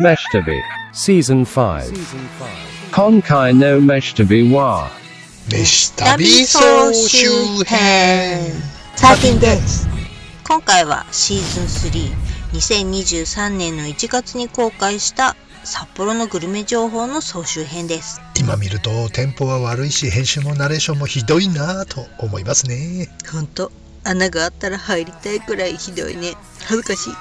Meshtabi Season 5今回のMeshtabiは飯旅総集編13です。今回はシーズン3、2023年の1月に公開した札幌のグルメ情報の総集編です。今見るとテンポは悪いし、編集もナレーションもひどいなぁと思いますね。ほんと、穴があったら入りたいくらいひどいね。恥ずかしいね。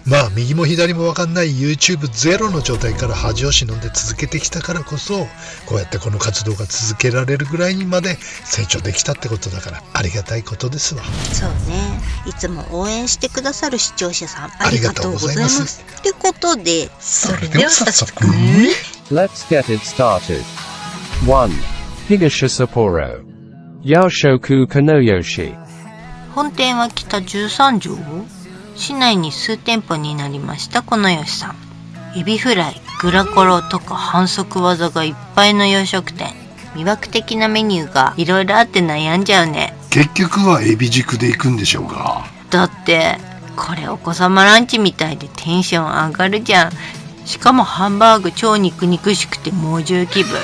まあ右も左も分かんない YouTube ゼロの状態から恥を忍んで続けてきたからこそ、こうやってこの活動が続けられるぐらいにまで成長できたってことだから、ありがたいことですわ。そうね、いつも応援してくださる視聴者さんありがとうございます。ってことで、それでは早速Let's get it started. 1. 東札幌洋食家の吉。本店は北13条、市内に数店舗になりましたこの吉さん。エビフライ、グラコロとか反則技がいっぱいの洋食店。魅惑的なメニューがいろいろあって悩んじゃうね。結局はエビ軸で行くんでしょうか。だってこれお子様ランチみたいでテンション上がるじゃん。しかもハンバーグ超肉々しくて猛獣気分。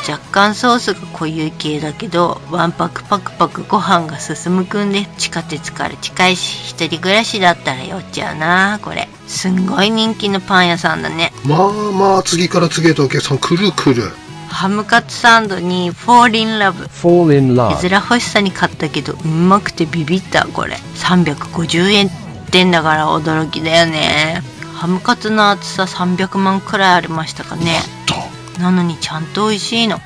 若干ソースが濃ゆい系だけど、ワンパクパクパクご飯が進むくんで、地下鉄から近いし、一人暮らしだったら酔っちゃうな。これすんごい人気のパン屋さんだね。まあ次から次へとお客さん来る。ハムカツサンドにフォーリンラブ。絵面欲しさに買ったけどうまくてビビった。これ350円ってんだから驚きだよね。ハムカツの厚さ300万くらいありましたかね。なのにちゃんと美味しいの。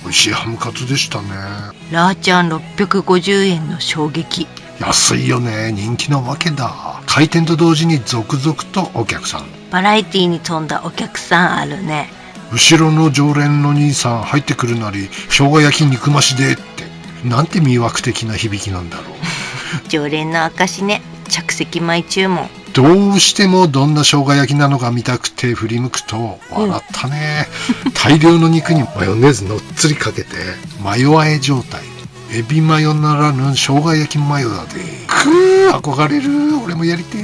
美味しいハムカツでしたね。ラーちゃん650円の衝撃。安いよね。人気なわけだ。開店と同時に続々とお客さん。バラエティに富んだお客さんあるね。後ろの常連の兄さん入ってくるなり、生姜焼き肉増しでって、なんて魅惑的な響きなんだろう。常連の証ね。着席前注文。どうしてもどんな生姜焼きなのか見たくて振り向くと笑ったね。大量の肉にマヨネーズのっつりかけてマヨ和え状態。エビマヨならぬ生姜焼きマヨだで。憧れる。俺もやりてえ。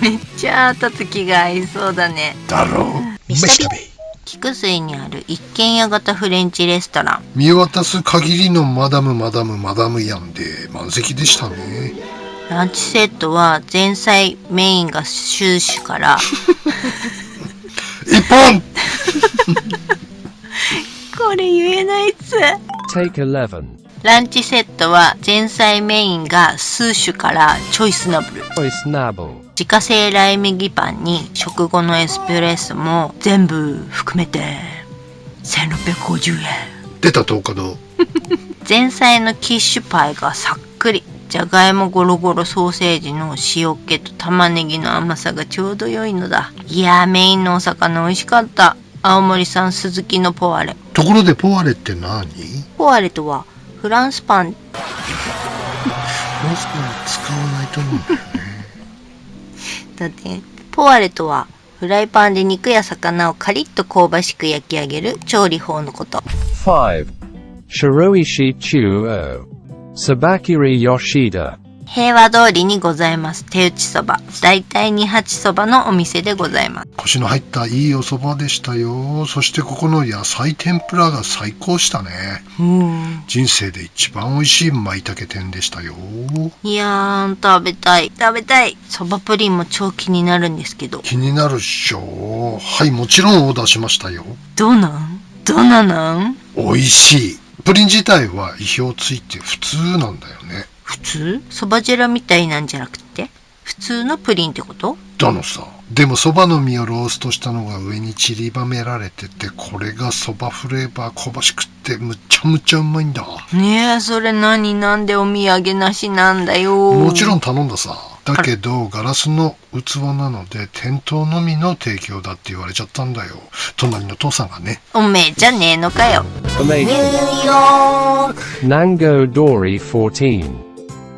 めっちゃ後つきが合いそうだね。だろう。飯旅菊水にある一軒家型フレンチレストラン。見渡す限りのマダムやんで満席でしたね。ランチセットは前菜メインが数種から一本これ言えないっつ。 Take 11. ランチセットは前菜メインが数種からチョイスナブル。自家製ライ麦パンに食後のエスプレッソも全部含めて1650円。出た10日堂。前菜のキッシュパイがさっくり。じゃがいもゴロゴロソーセージの塩気と玉ねぎの甘さがちょうど良いのだ。いやー、メインのお魚美味しかった。青森産スズキのポワレ。ところでポワレって何？ポワレとはフランスパン。フランスパン使わないと思うんだよね。だってポワレとはフライパンで肉や魚をカリッと香ばしく焼き上げる調理法のこと。5. Shiroishi Chuo Sabakiri Yoshida。 平和通りにございます手打ちそば、大体二八そばのお店でございます。コシの入ったいいお蕎麦でしたよ。そしてここの野菜天ぷらが最高したね。人生で一番美味しい舞茸店でしたよ。いやー、食べたい。そばプリンも超気になるんですけど。気になるっしょ。はい、もちろんオーダーしましたよ。どうなん美味しい。プリン自体は意表ついて普通なんだよね。普通？そばジェラみたいなんじゃなくて普通のプリンってこと？だのさ。でもそばの実をローストしたのが上に散りばめられてて、これがそばフレーバー香ばしくってむちゃうまいんだ。ねえ、それなんでお土産なしなんだよ。もちろん頼んださ。だけどガラスの器なので店頭のみの提供だって言われちゃったんだよ。隣の父さんがね。おめえじゃねえのかよ。ニューヨークNango Dori 14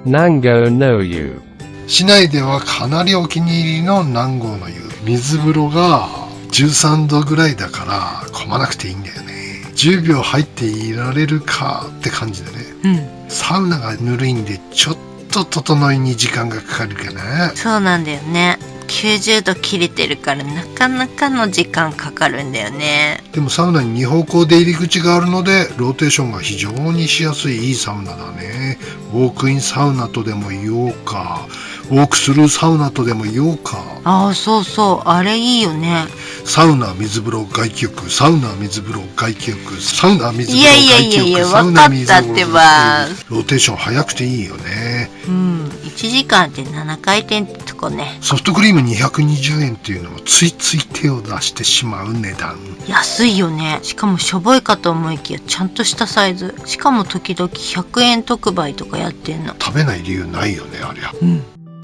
Nango no Yu。 市内ではかなりお気に入りの南郷の湯。水風呂が13度ぐらいだから混まなくていいんだよね。10秒入っていられるかって感じでね。サウナがぬるいんでちょっと整いに時間がかかるかな。そうなんだよね。90度切れてるからなかなかの時間かかるんだよね。でもサウナに2方向出入り口があるのでローテーションが非常にしやすいいいサウナだね。ウォークインサウナとでも言おうか、ウォークスルーサウナとでも言おうか。ああ、そうそう、あれいいよね。サウナ水風呂外気浴、サウナ水風呂外気浴、サウナ水風呂いやいや外気浴、いやいや、サウ分かっナ水風呂たってば。ローテーション早くていいよね。うん、1時間で7回転ってとこね。ソフトクリーム220円っていうのもついつい手を出してしまう値段。安いよね。しかもしょぼいかと思いきやちゃんとしたサイズ。しかも時々100円特売とかやってんの。食べない理由ないよね、ありゃ。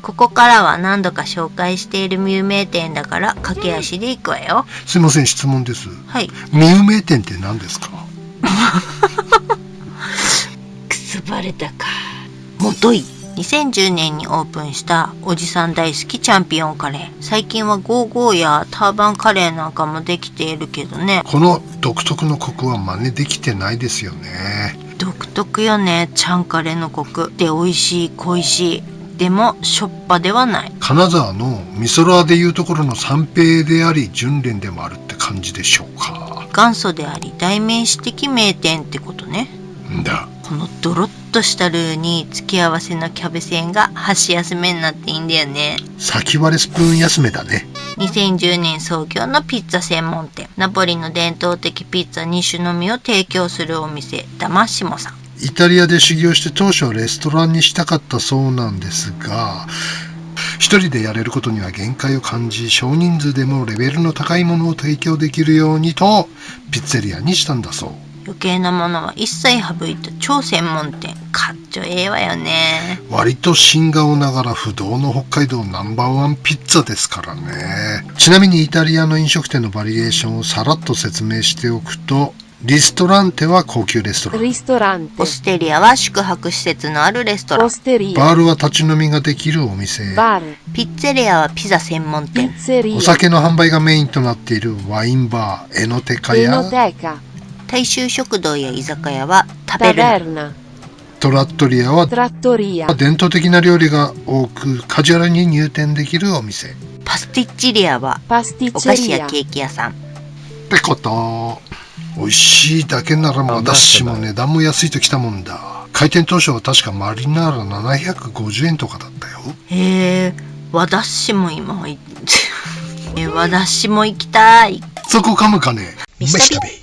ここからは何度か紹介している有名店だから駆け足で行くわよ。すいません、質問です。はい。有名店って何ですか？くすばれたか。もとい。2010年にオープンしたおじさん大好きチャンピオンカレー。最近はゴーゴーやターバンカレーなんかもできているけどね。この独特のコクは真似できてないですよね。独特よね、チャンカレーのコク。で、美味しい、恋しい。でもしょっぱではない。金沢の味噌ラーでいうところの三平であり純連でもあるって感じでしょうか。元祖であり代名詞的名店ってことね。んだ。このドロッとしたルーに付け合わせのキャベセンが箸休めになっていいんだよね。先割れスプーン休めだね。2010年創業のピッツァ専門店。ナポリの伝統的ピッツァ2種のみを提供するお店、ダマッシモさん。イタリアで修行して当初はレストランにしたかったそうなんですが、一人でやれることには限界を感じ、少人数でもレベルの高いものを提供できるようにとピッツェリアにしたんだそう。余計なものは一切省いた超専門店。かっちょええわよね。割と新顔ながら不動の北海道ナンバーワンピッツァですからね。ちなみにイタリアの飲食店のバリエーションをさらっと説明しておくと、リストランテは高級レストラン。オステリアは宿泊施設のあるレストラン。バールは立ち飲みができるお店。ピッツェリアはピザ専門店。お酒の販売がメインとなっているワインバー、エノテカや大衆食堂や居酒屋は食べるな。トラットリアは伝統的な料理が多くカジュアルに入店できるお店。パスティッチリアはお菓子やケーキ屋さん。ってこと。美味しいだけなら私も値段も安いときたもんだ。開店当初は確かマリナーラ750円とかだったよ。へえ、私も今私も行きたい。そこ噛むかね。飯食べ。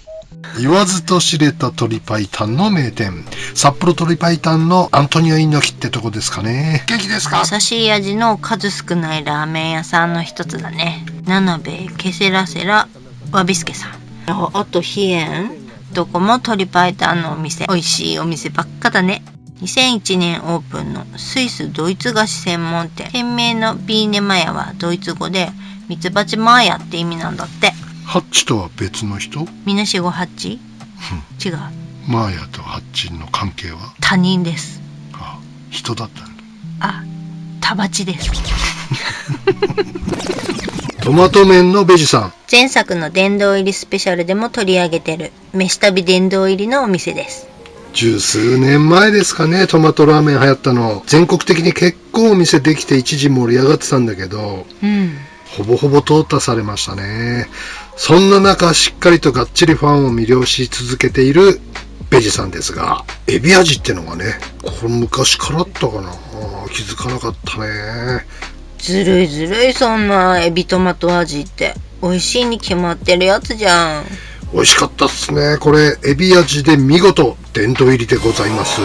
言わずと知れた鶏白湯の名店、札幌鶏白湯のアントニオ猪木ってとこですかね。元気ですか？優しい味の数少ないラーメン屋さんの一つだね。ナナベケセラセラワビスケさん。あとヒエン。どこも鶏白湯のお店。美味しいお店ばっかだね。2001年オープンのスイスドイツ菓子専門店。店名のビーネマヤはドイツ語でミツバチマーヤって意味なんだって。ハッチとは別の人？みなしごハッチ？違う。マーヤとハッチの関係は？他人です。あ、人だったんだ。あ、タバチです。トマト麺のベジさん。前作の殿堂入りスペシャルでも取り上げてる飯旅殿堂入りのお店です。十数年前ですかね、トマトラーメン流行ったの。全国的に結構お店できて一時盛り上がってたんだけど、ほぼほぼ淘汰されましたね。そんな中しっかりとがっちりファンを魅了し続けているベジさんですが、エビ味ってのがね、これ昔からあったかな。気づかなかったね。ずるいずるい、そんなエビトマト味って美味しいに決まってるやつじゃん。美味しかったっすね。これエビ味で見事殿堂入りでございます。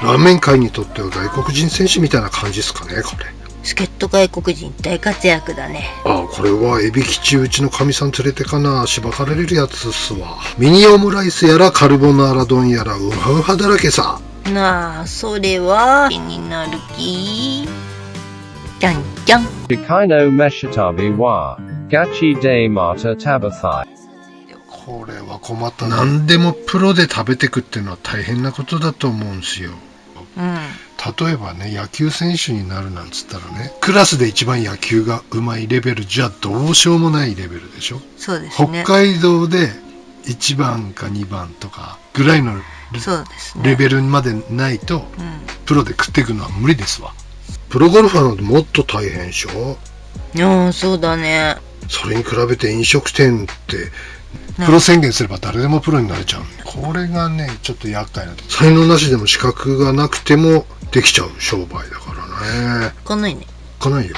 ラーメン界にとっては外国人選手みたいな感じですかね、これ。助っ人外国人大活躍だね。あ、これはエビ吉うちのかみさん連れてかな、しばかれるやつっすわ。ミニオムライスやらカルボナーラ丼やらウハウハだらけさ。なあ、それは気になるき。じゃんじゃん。Chikaino Meshitabi wa Gachi de Mata Tabathai。これは困った。何でもプロで食べてくっていうのは大変なことだと思うんすよ。例えばね、野球選手になるなんつったらね、クラスで一番野球が上手いレベルじゃどうしようもないレベルでしょ。そうですね。北海道で1番か2番とかぐらいのレベルまでないと、プロで食っていくのは無理ですわ。プロゴルファーなんてもっと大変でしょ。ああ、そうだね。それに比べて飲食店ってプロ宣言すれば誰でもプロになれちゃう。これがねちょっと厄介なと。才能なしでも資格がなくてもできちゃう商売だからね。かないね。かないよ。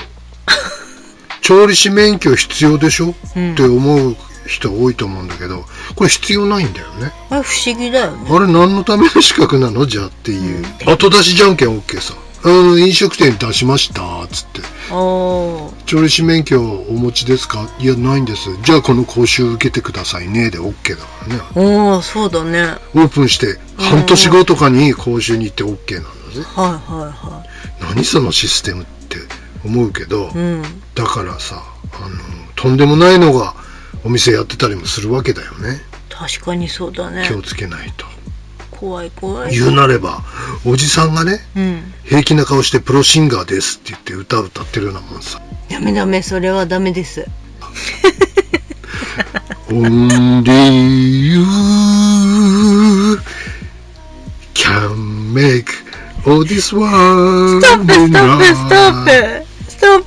調理師免許必要でしょ、って思う人多いと思うんだけど、これ必要ないんだよね。あれ不思議だよね。あれ何のための資格なのじゃあっていう。後出しじゃんけん OK さ。飲食店出しましたつって。調理師免許お持ちですか？いやないんです。じゃあこの講習受けてくださいねで OK だからね。おー、そうだね。オープンして半年後とかに講習に行って OK なんだぜ。はいはいはい。何そのシステムって思うけど、うん、だからさ、とんでもないのがお店やってたりもするわけだよね。確かにそうだね。気をつけないと。怖い怖い。言うなればおじさんがね、うん、平気な顔してプロシンガーですって言って歌ってるようなもんさ。ダメダメ、それはダメです。Only you can make all this world ストップストップストップストッ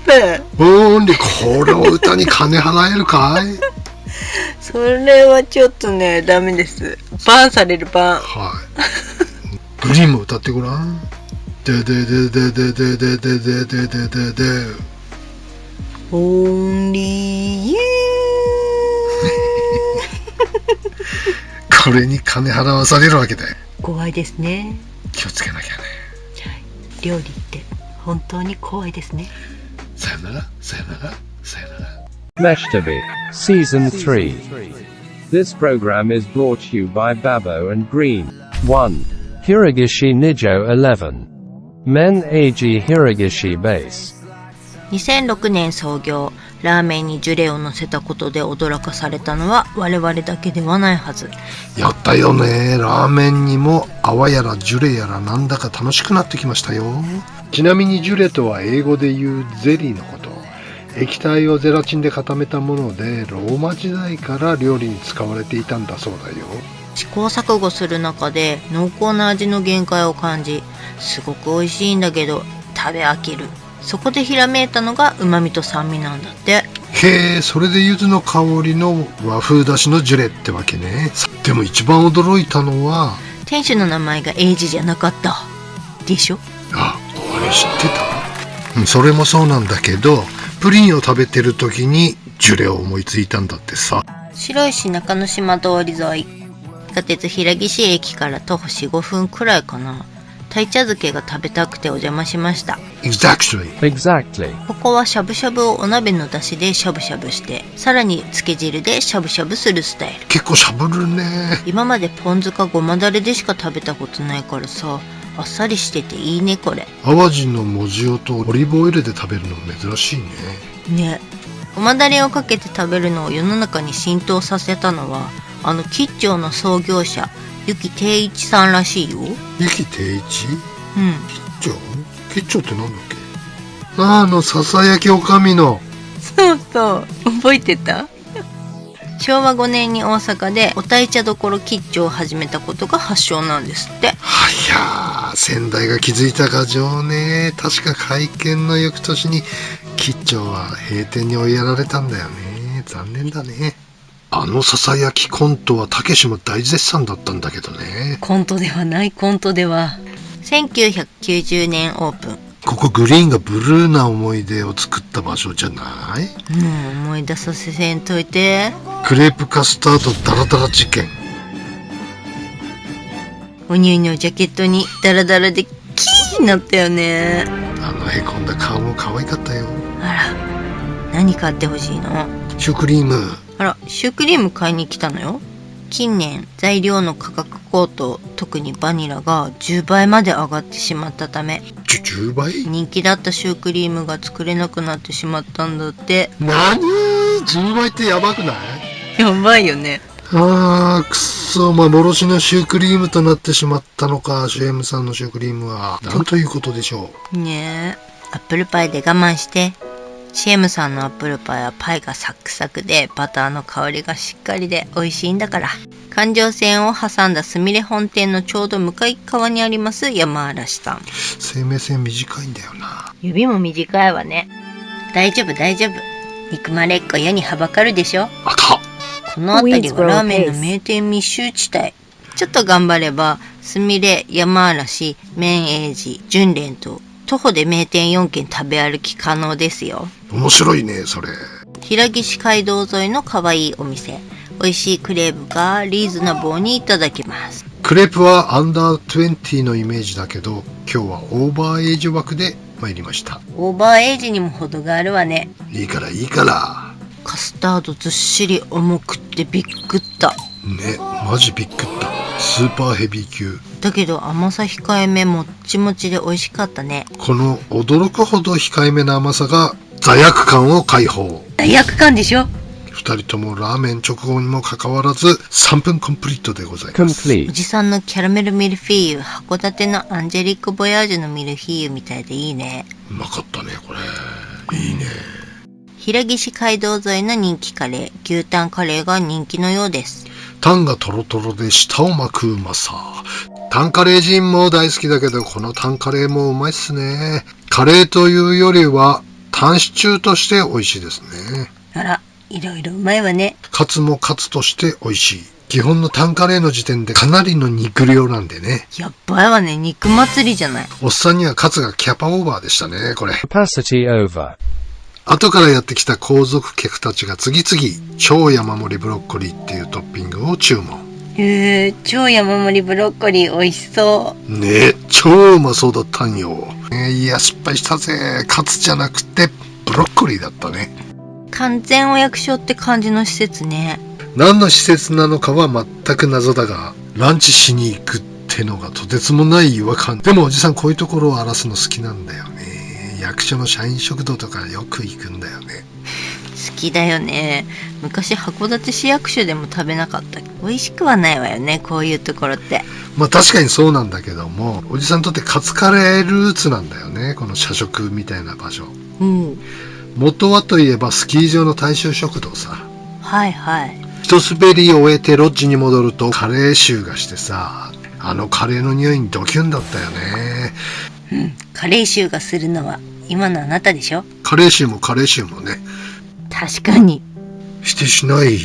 プ。Only これを歌に金払えるかい？それはちょっとね、ダメです。バンされるバン。はい。グリーンも歌ってごらん。ででででででででででででで。Only you これに金払わされるわけだよ。怖いですね。気をつけなきゃね。料理って本当に怖いですね。さよなら、さよなら、さよなら。Meshtabi, Season 3. This program is brought to you by Babo and Green. 1. Hiragishi Nijo 11. Men Eiji Hiragishi Base. 2006年創業、ラーメンにジュレを乗せたことで驚かされたのは我々だけではないはず。やったよね。ラーメンにも泡やらジュレやらなんだか楽しくなってきましたよ。ちなみにジュレとは英語で言うゼリーのこと。液体をゼラチンで固めたものでローマ時代から料理に使われていたんだそうだよ。試行錯誤する中で濃厚な味の限界を感じ、すごく美味しいんだけど食べ飽きる。そこでひらめいたのが旨味と酸味なんだって。へえ、それで柚子の香りの和風だしのジュレってわけね。でも一番驚いたのは店主の名前がエイジじゃなかったでしょ。あ、あれ知ってた？それもそうなんだけど、プリンを食べてる時にジュレを思いついたんだってさ。白石中之島通り沿い、地下鉄平岸駅から徒歩 4,5 分くらいかな。鯛茶漬けが食べたくてお邪魔しました。 Exactly. ここはしゃぶしゃぶをお鍋の出汁でしゃぶしゃぶして、さらに漬け汁でしゃぶしゃぶするスタイル。結構しゃぶるね。今までポン酢かごまだれでしか食べたことないからさ、あっさりしてていいねこれ。淡路の藻塩とオリーブオイルで食べるの珍しいね。ね、ごまだれをかけて食べるのを世の中に浸透させたのは吉兆の創業者湯木貞一さんらしいよ。湯木貞一？うん。吉兆ってなんだっけ？ささやきおかみの。そうそう、覚えてた？昭和5年に大阪でお鯛茶どころ吉兆を始めたことが発祥なんですって。はやー、先代が築いた牙城ね。確か開店の翌年に吉兆は閉店に追いやられたんだよね。残念だね。ささやきコントはたけしも大絶賛だったんだけどね。コントではない、コントでは。1990年オープン。ここグリーンがブルーな思い出を作った場所じゃない？もう思い出させんといて。クレープカスタードダラダラ事件。おにゅいのジャケットにダラダラでキーになったよね。へこんだ顔も可愛かったよ。あら、何買ってほしいの？シュークリーム。あら、シュークリーム買いに来たのよ。近年材料の価格高騰、特にバニラが10倍まで上がってしまったため、10倍？人気だったシュークリームが作れなくなってしまったんだって。なに？10倍ってやばくない？やばいよね。くっそ、幻のシュークリームとなってしまったのか。シュエムさんのシュークリームはなんということでしょう。ねえ、アップルパイで我慢して。シエムさんのアップルパイはパイがサクサクでバターの香りがしっかりで美味しいんだから。環状線を挟んだすみれ本店のちょうど向かい側にあります山嵐さん。生命線短いんだよな。指も短いわね。大丈夫大丈夫。憎まれっ子世にはばかるでしょ。あた。この辺りはラーメンの名店密集地帯。ちょっと頑張れば、すみれ、山嵐、麺永寺、純連と、徒歩で名店4軒食べ歩き可能ですよ。面白いね、それ。平岸街道沿いの可愛いお店。美味しいクレープがリーズナブルにいただきます。クレープはアンダー20のイメージだけど、今日はオーバーエイジ枠で参りました。オーバーエイジにも程があるわね。いいからいいから。カスタードずっしり重くってびっくった。ね、マジびっくった。スーパーヘビー級。だけど甘さ控えめもっちもちで美味しかったね。この驚くほど控えめな甘さが罪悪感を解放。罪悪感でしょ。二人ともラーメン直後にもかかわらず3分コンプリートでございます。complete おじさんのキャラメルミルフィーユ、函館のアンジェリック・ボヤージュのミルフィーユみたいでいいね。うまかったね、これ。いいね。平岸街道沿いの人気カレー、牛タンカレーが人気のようです。タンがトロトロで舌を巻くうまさ。タンカレー人も大好きだけど、このタンカレーもうまいっすね。カレーというよりはタンシチューとして美味しいですね。あら、いろいろうまいわね。カツもカツとして美味しい。基本のタンカレーの時点でかなりの肉量なんでね。やっばいわね、肉祭りじゃない。おっさんにはカツがキャパオーバーでしたね、これ。capacity over 後からやってきた皇族客たちが次々超山盛りブロッコリーっていうトッピングを注文。超山盛りブロッコリー美味しそねえ、超うまそうだったんよ。いや、失敗したぜ。カツじゃなくてブロッコリーだったね。う。完全お役所って感じの施設ね。何の施設なのかは全く謎だが、ランチしに行くってのがとてつもない違和感。でもおじさんこういうところを荒らすの好きなんだよね。役所の社員食堂とかよく行くんだよね。好きだよね。昔函館市役所でも食べなかった。美味しくはないわよね、こういうところって。まあ確かにそうなんだけども、おじさんにとってカツカレールーツなんだよね、この社食みたいな場所。うん。元はといえばスキー場の大衆食堂さ。はいはい。一滑り終えてロッジに戻るとカレー臭がしてさ、あのカレーの匂いにドキュンだったよね。うん。カレー臭がするのは今のあなたでしょ。カレー臭もカレー臭もね。確かに。してしない。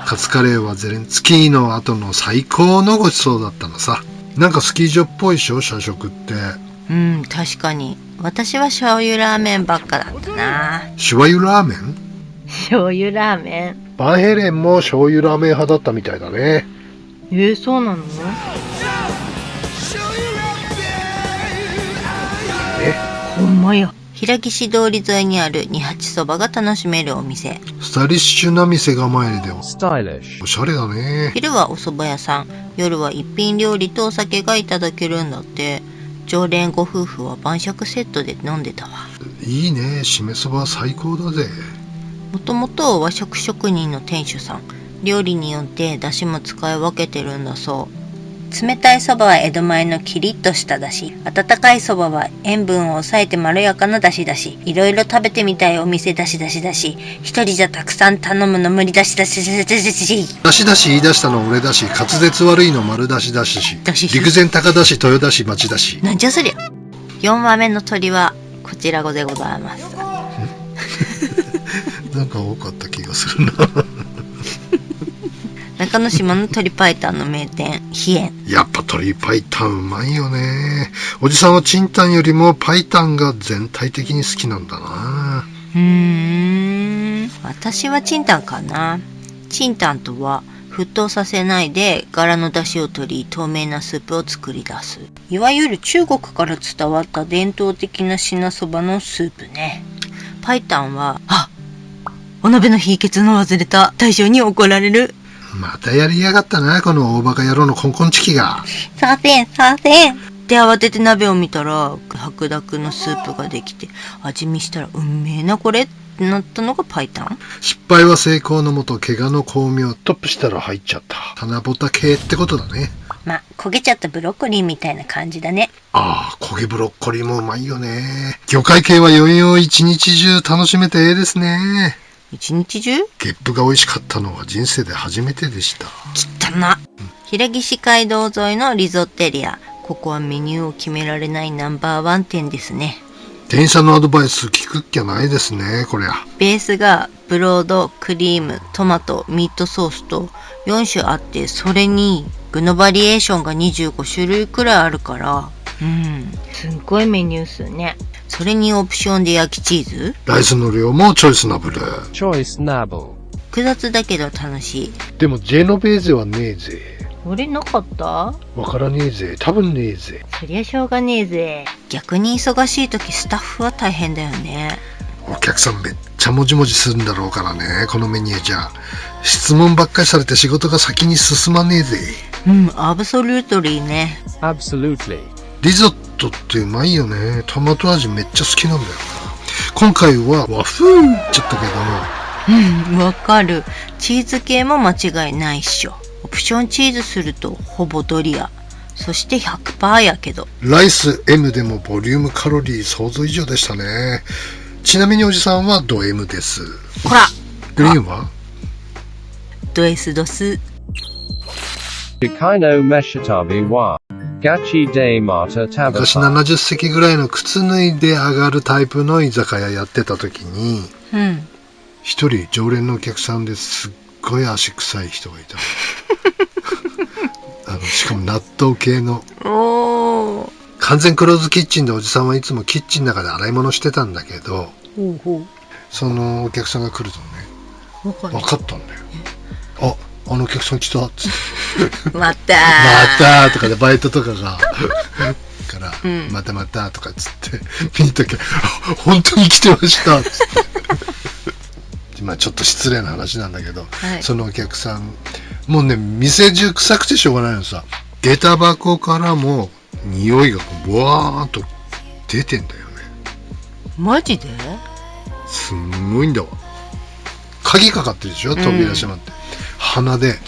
カツカレーはゼレンスキーの後の最高のごちそうだったのさ。なんかスキー場っぽいでしょ、社食って。うん、確かに。私は醤油ラーメンばっかだったな。醤油ラーメン？醤油ラーメン？バンヘレンも醤油ラーメン派だったみたいだね。そうなの？ほんまや。平岸通り沿いにある二八そばが楽しめるお店。スタイリッシュな店構えでも stylish おしゃれだね。昼はお蕎麦屋さん、夜は一品料理とお酒がいただけるんだって。常連ご夫婦は晩酌セットで飲んでたわ。いいね、しめそば最高だぜ。もともと和食職人の店主さん。料理によって出汁も使い分けてるんだそう。冷たいそばは江戸前のキリッとした出汁。温かいそばは塩分を抑えてまろやかな出汁だし。いろいろ食べてみたいお店出汁。一人じゃたくさん頼むの無理出汁。出し言い出したの俺だし、滑舌悪いの丸出しだし。陸前高田市、豊田市、町田市。なんじゃそりゃ。4話目の鳥はこちらでございます。なんか多かった気がするな。中之島の鶏白湯の名店、飛燕。やっぱ鶏白湯うまいよね。おじさんはチンタンよりも白湯が全体的に好きなんだな。私はチンタンかな。チンタンとは沸騰させないで柄の出汁を取り透明なスープを作り出す。いわゆる中国から伝わった伝統的な品そばのスープね。白湯は、お鍋の火消すの忘れた。大将に怒られる。またやりやがったな、この大バカ野郎のコンコンチキが。させんで慌てて鍋を見たら白濁のスープができて、味見したらうんめえなこれってなったのが白湯。失敗は成功のもと、怪我の巧妙。トップしたら入っちゃった棚ぼた系ってことだね。焦げちゃったブロッコリーみたいな感じだね。焦げブロッコリーもうまいよね。魚介系は余韻を一日中楽しめてええですね。一日中？ゲップが美味しかったのは人生で初めてでした。汚な。平岸街道沿いのリゾッテリア。ここはメニューを決められないナンバーワン店ですね。店員さんのアドバイス聞くっきゃないですね、こりゃ。ベースがブロード、クリーム、トマト、ミートソースと4種あって、それに具のバリエーションが25種類くらいあるから、すっごいメニュー数ね。それにオプションで焼きチーズ。ライスの量もチョイスナブル。Choice Nabble. 複雑だけど楽しい。でもジェノベーゼはねえぜ。俺なかった？わからねえぜ。多分ねえぜ。そりゃしょうがねえぜ。逆に忙しい時スタッフは大変だよね。お客さんめっちゃもじもじするんだろうからね、このメニューじゃ。質問ばっかりされて仕事が先に進まねえぜ。アブソリュートリーね。Absolutely. リゾットってうまいよね。トマト味めっちゃ好きなんだよ。今回は和風ちょっとけども。わかる。チーズ系も間違いないっしょ。オプションチーズするとほぼドリア。そして 100% やけど。ライス M でもボリュームカロリー想像以上でしたね。ちなみにおじさんはド M です。こらグリーンはド S ドス。Chikaino Meshitabi wa. Gachi de Mata 昔 Tabata. 70席ぐらいの靴脱いで上がるタイプの居酒屋やってた時に、一人常連のお客さんですっごい足臭い人がいた。しかも納豆系の。おー。完全クローズキッチンでおじさんはいつもキッチンの中で洗い物してたんだけど、そのお客さんが来るとね、分かったんだよ。あのお客さん来たっつって。またまたとかでバイトとかがから、またまたとかっつって見に行った時本当に来てましたっつってまあちょっと失礼な話なんだけど、そのお客さんもうね店中臭くてしょうがないのさ。下駄箱からも匂いがボワーンと出てんだよね。マジですんごいんだわ。鍵かかってるでしょ、扉閉まって、鼻で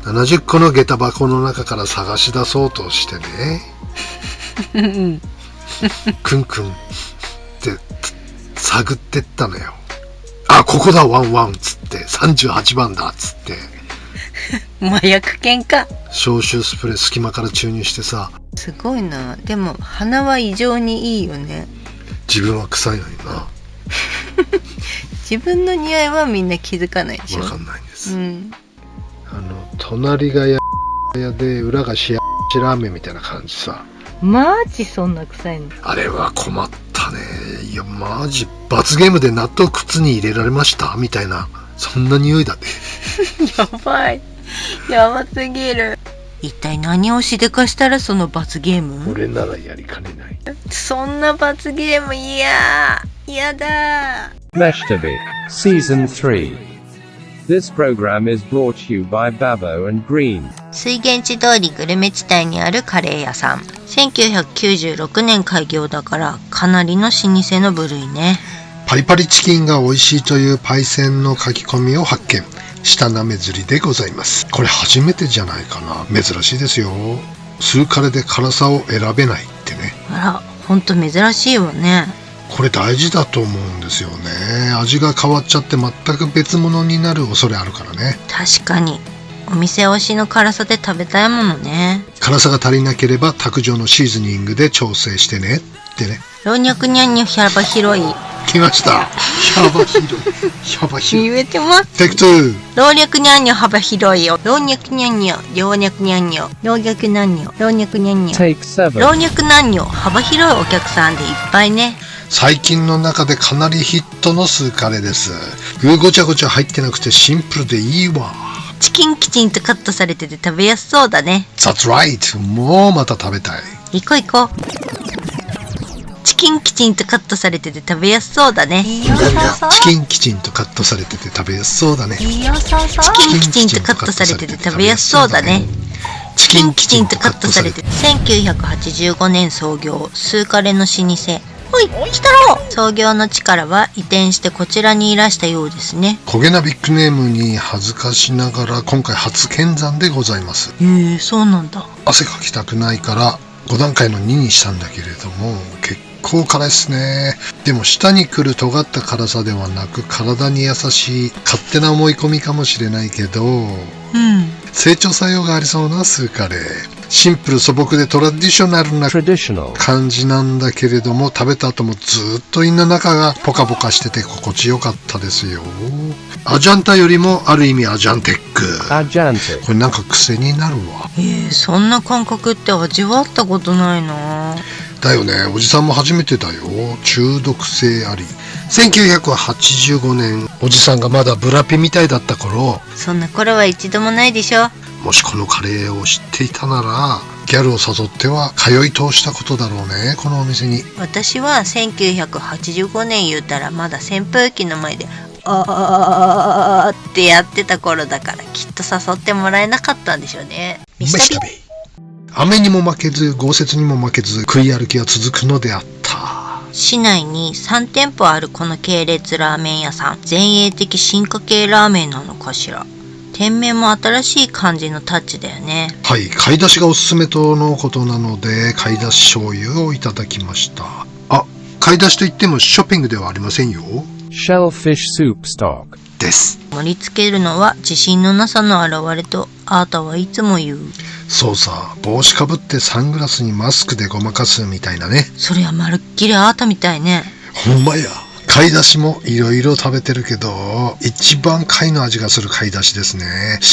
70個の下駄箱の中から探し出そうとしてねクンクンって探ってったのよ。あ、ここだワンワンっつって38番だっつって麻薬犬か。消臭スプレー隙間から注入してさ。すごいな。でも鼻は異常にいいよね。自分は臭いのにな自分の匂いはみんな気づかないでしょ。わかんないんです、隣がやで裏がしラーメンみたいな感じさ。マジそんな臭いの？あれは困ったね。いやマジ罰ゲームで納豆靴に入れられましたみたいな、そんな匂いだねやばい、やばすぎる。一体何をしでかしたらその罰ゲーム？俺ならやりかねない。そんな罰ゲームやだ。 Meshtabi. Season 3. This program is brought to you by Babo and Green. 水源地通りグルメ地帯にあるカレー屋さん。1996年開業だからかなりの老舗の部類ね。パリパリチキンが美味しいというパイセンの書き込みを発見。下なめずりでございます。これ初めてじゃないかな。珍しいですよ。数カレで辛さを選べないってね。あら、ほんと珍しいわね。これ大事だと思うんですよね。味が変わっちゃって全く別物になる恐れあるからね。確かにお店推しの辛さで食べたいものね。辛さが足りなければ卓上のシーズニングで調整してねってね。老若にゃんにょ幅広い。来ました。幅広い。幅広い。言えてます。テイク2。老若にゃんにょ幅広いよ。老若にゃんにょ、老若にゃんにょ、老若なんにょ、老若にゃんにょ。Take 7. 老若なんにょ、幅広いお客さんでいっぱいね。最近の中でかなりヒットのスーカレーです。具ごちゃごちゃ入ってなくてシンプルでいいわ。チキンきちんとカットされてて食べやすそうだね。That's right。もうまた食べたい。行こう行こう。チキンきちんとカットされてて食べやすそうだね。チキンきちんとカットされてて食べやすそうだね。チキンきちんとカットされてて食べやすそうだね。チキンきちんとカットされてて。1985年創業、スーカレーの老舗。おい、来たろ。創業の地からは移転してこちらにいらしたようですね。焦げなビッグネームに恥ずかしながら今回初見参でございます。そうなんだ。汗かきたくないから5段階の2にしたんだけれども、結構辛いですね。でも舌に来る尖った辛さではなく体に優しい勝手な思い込みかもしれないけど、成長作用がありそうなスーカレー。シンプル素朴でトラディショナルな traditional, 感じなんだけれども、食べた後もずっと胃の中がポカポカしてて心地よかったですよ。アジャンタよりもある意味アジャンテック。 ajantic, これなんか癖になるわ。そんな感覚って味わったことないな。だよね、おじさんも初めてだよ。中毒性あり。1985年、おじさんがまだブラピみたいだった頃、そんな頃は一度もないでしょ。もしこのカレーを知っていたなら、ギャルを誘っては通い通したことだろうね、このお店に。私は1985年言うたらまだ扇風機の前であーってやってた頃だから、きっと誘ってもらえなかったんでしょうね。めしたべ。雨にも負けず豪雪にも負けず食い歩きは続くのであった。市内に3店舗あるこの系列ラーメン屋さん、前衛的進化系ラーメンなのかしら。店名も新しい感じのタッチだよね。はい、買い出しがおすすめとのことなので、買い出し醤油をいただきました。あ、買い出しといってもショッピングではありませんよ。 shellfish soup stock, です。盛り付けるのは自信のなさの表れと、あーたはいつも言う。そうさ、帽子かぶってサングラスにマスクでごまかすみたいなね。そりゃまるっきりあーたみたいね。ほんまや。買い出しもいろいろ食べてるけど、一番貝の味がする買い出しですね。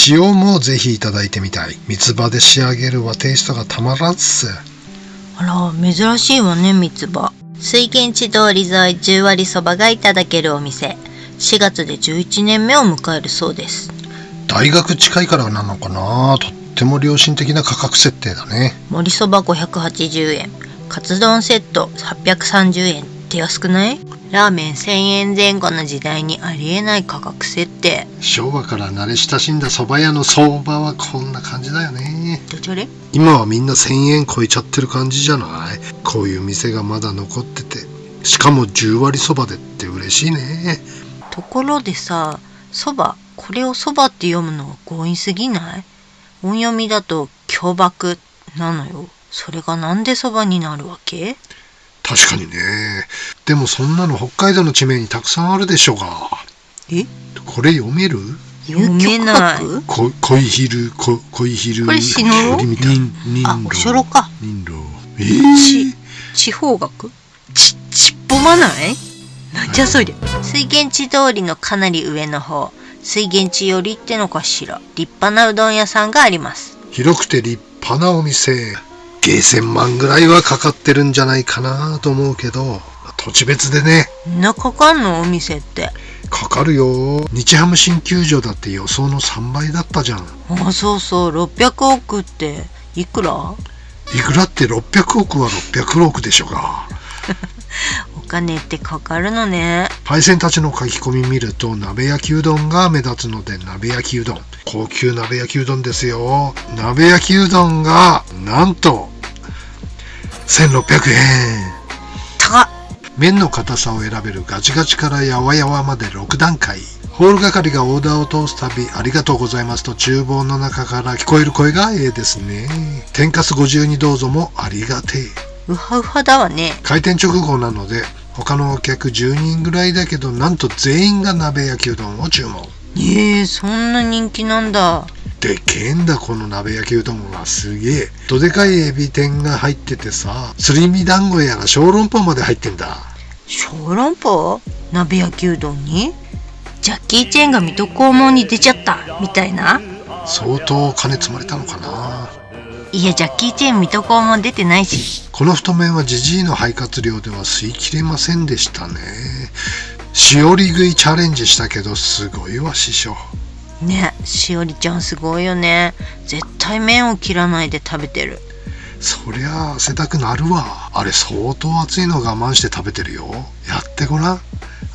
塩もぜひいただいてみたい。三つ葉で仕上げる和テイストがたまらんっす。あら、珍しいわね、三つ葉。水源地通り沿い10割そばがいただけるお店。4月で11年目を迎えるそうです。大学近いからなのかな。とっても良心的な価格設定だね。盛りそば580円、カツ丼セット830円って安くない？ラーメン1000円前後の時代にありえない価格設定。昭和から慣れ親しんだ蕎麦屋の相場はこんな感じだよね。どちゃれ？今はみんな1000円超えちゃってる感じじゃない？こういう店がまだ残ってて、しかも10割そばでって嬉しいね。ところでさ、そば、これをそばって読むのは強引すぎない？音読みだと凶爆なのよ。それがなんでそばになるわけ？確かにね。でもそんなの北海道の地名にたくさんあるでしょうが。え？これ読める？読めない。恋昼。これシノロ？あ、おしょろか。人狼。地方学？ちっぽまない？なんじゃそりゃ。水源地通りのかなり上の方、水源地寄りってのかしら。立派なうどん屋さんがあります。広くて立派なお店。ゲーセン万ぐらいはかかってるんじゃないかなと思うけど、土地別でね。んなかかんのお店って。かかるよ。日ハム新球場だって予想の3倍だったじゃん。あ、そうそう、600億っていくら？いくらって600億は600億でしょが。お金ってかかるのね。パイセンたちの書き込み見ると、鍋焼きうどんが目立つので鍋焼きうどん。高級鍋焼きうどんですよ。鍋焼きうどんがなんと1600円。高っ。麺の硬さを選べるガチガチからやわやわまで6段階。ホール係がオーダーを通すたびありがとうございますと厨房の中から聞こえる声がええですね。天かす52どうぞもありがてえ。うはうはだわね。開店直後なので他のお客10人ぐらいだけど、なんと全員が鍋焼きうどんを注文。そんな人気なんだ。でけえんだこの鍋焼きうどんは。すげえどでかいエビ天が入っててさ、すり身団子やら小籠包まで入ってんだ。小籠包？鍋焼きうどんに？ジャッキー・チェンが水戸黄門に出ちゃったみたいな？相当金積まれたのかな。いや、ジャッキー・チェン水戸黄門出てないし。この太麺はジジイの肺活量では吸い切れませんでしたね。しおり食いチャレンジしたけどすごいわ師匠ね。しおりちゃんすごいよね。絶対麺を切らないで食べてる。そりゃ汗たくなるわ。あれ相当熱いの我慢して食べてるよ。やってごらん。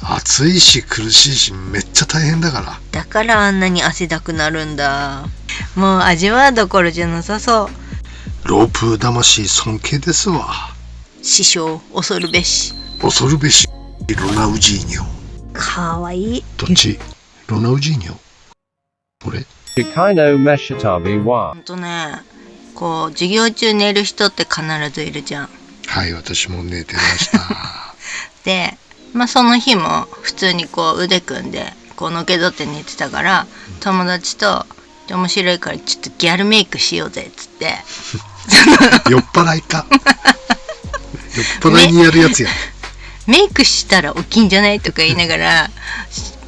暑いし苦しいしめっちゃ大変だから。だからあんなに汗だくなるんだ。もう味わうどころじゃなさそう。ロープ魂尊敬ですわ。師匠恐るべし。恐るべしロナウジーニョ。かわいい。どっち？ロナウジーニョ？これChikaino Meshitabi wa ほんとね、こう授業中寝る人って必ずいるじゃん。はい、私も寝てましたで、その日も普通にこう腕組んでこうのけぞって寝てたから、友達とで面白いからちょっとギャルメイクしようぜっつって酔っ払いか。酔っ払いにやるやつや。メイクしたら起きんじゃないとか言いながら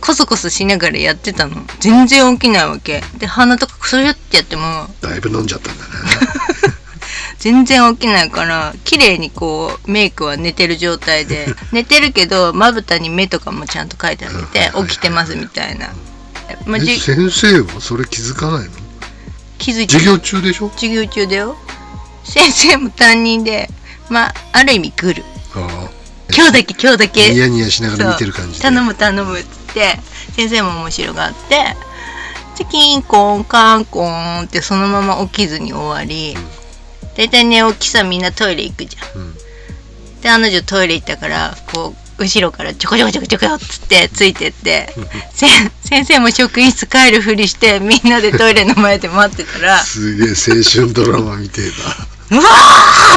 コソコソしながらやってたの。全然起きないわけで、鼻とかクソシュってやってもだいぶ飲んじゃったんだな。全然起きないから、綺麗にこうメイクは寝てる状態で寝てるけどまぶたに目とかもちゃんと描いてあげて起きてますみたいな。まあ、先生はそれ気づかないの？気づいて授業中でしょ？授業中だよ。先生も担任で、まあある意味グル。ああ、今日だけニヤニヤしながら見てる感じで。頼むっつって先生も面白がって、チキンコンカンコンってそのまま起きずに終わり、だいたい寝起きさみんなトイレ行くじゃん、で案の定トイレ行ったからこう後ろからちょこっつってついてって先生も職員室帰るふりしてみんなでトイレの前で待ってたらすげえ青春ドラマみてえだ。うわ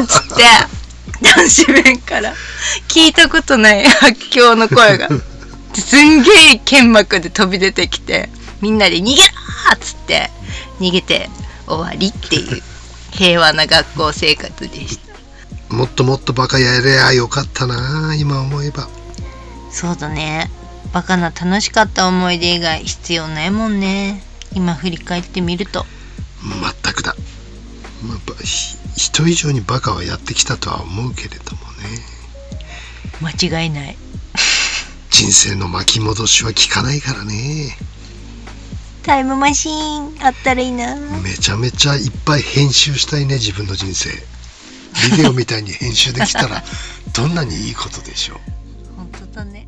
ーっつって男子弁から聞いたことない発狂の声がすんげえ剣幕で飛び出てきて、みんなで逃げろーっつって逃げて終わりっていう平和な学校生活でした。もっともっとバカやれやよかったな、今思えば。そうだね、バカな楽しかった思い出以外必要ないもんね、今振り返ってみると。全くだ。まあ、人以上にバカはやってきたとは思うけれどもね。間違いない。人生の巻き戻しは効かないからね。タイムマシーンあったらいいな。めちゃめちゃいっぱい編集したいね、自分の人生。ビデオみたいに編集できたらどんなにいいことでしょう。本当だね。